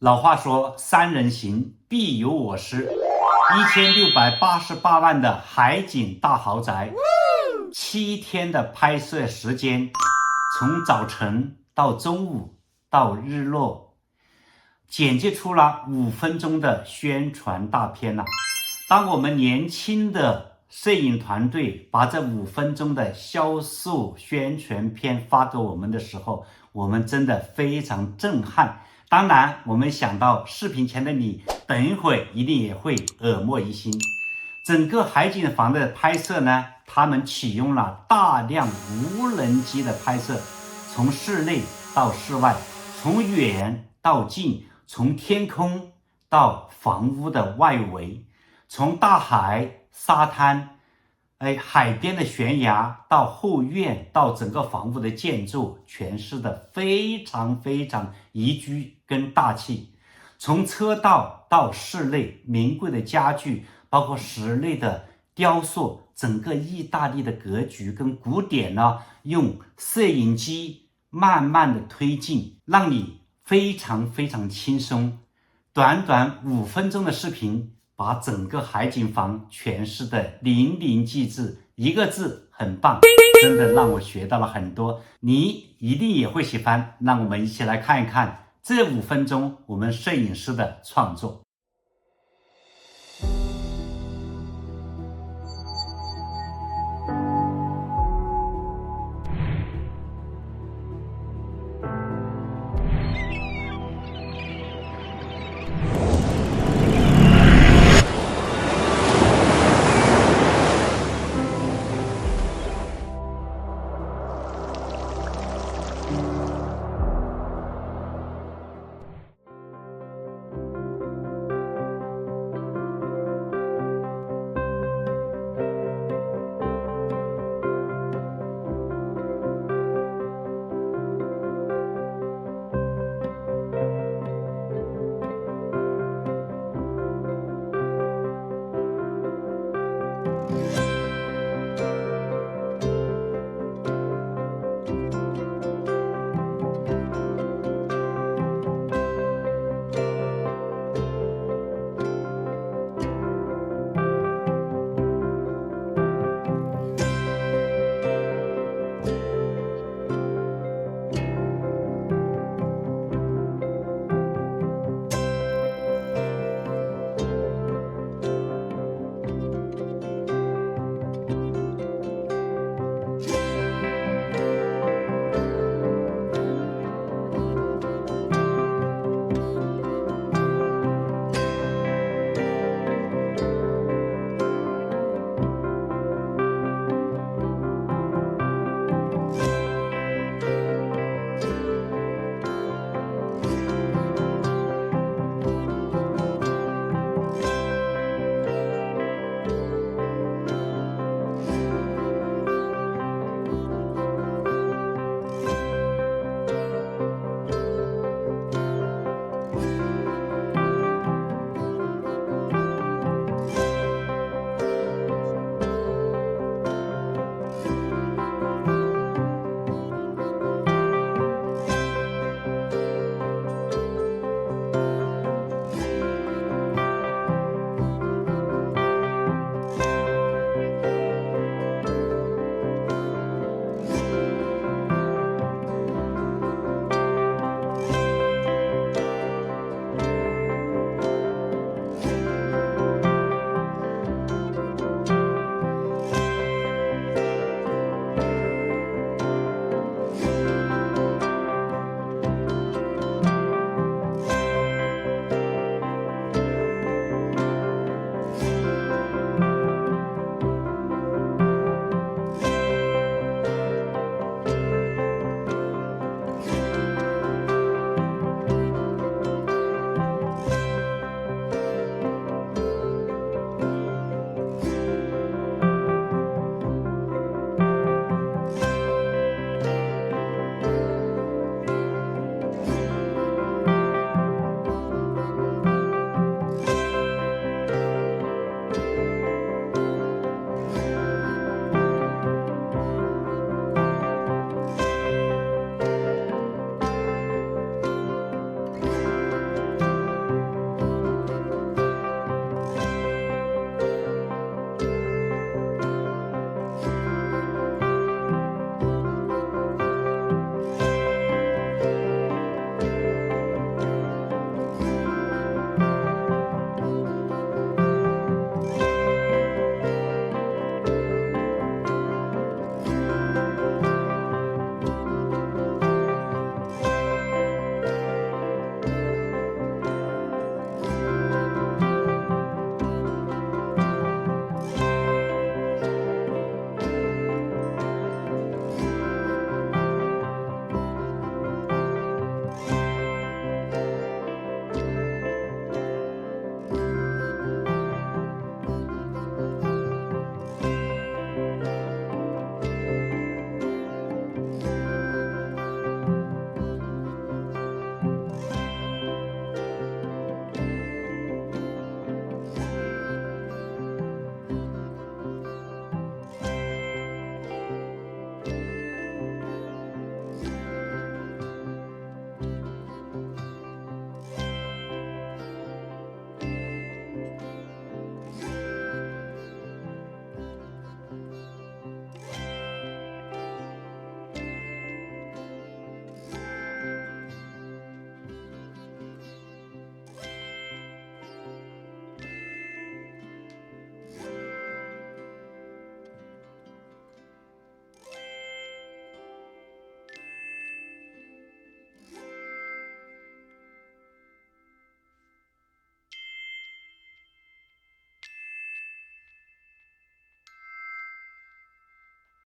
老话说，三人行必有我师。1688万的海景大豪宅，7天的拍摄时间，从早晨到中午到日落，剪辑出了5分钟的宣传大片了。当我们年轻的摄影团队把这5分钟的销售宣传片发给我们的时候，我们真的非常震撼。当然，我们想到视频前的你，等一会一定也会耳目一新。整个海景房的拍摄呢，他们启用了大量无人机的拍摄，从室内到室外，从远到近，从天空到房屋的外围，从大海、沙滩、海边的悬崖到后院，到整个房屋的建筑，诠释的非常宜居跟大气。从车道到室内，名贵的家具，包括室内的雕塑，整个意大利的格局跟古典呢，用摄影机慢慢的推进，让你非常轻松。短5分钟的视频，把整个海景房诠释的淋漓尽致，一个字，很棒，真的让我学到了很多，你一定也会喜欢。让我们一起来看一看这5分钟我们摄影师的创作。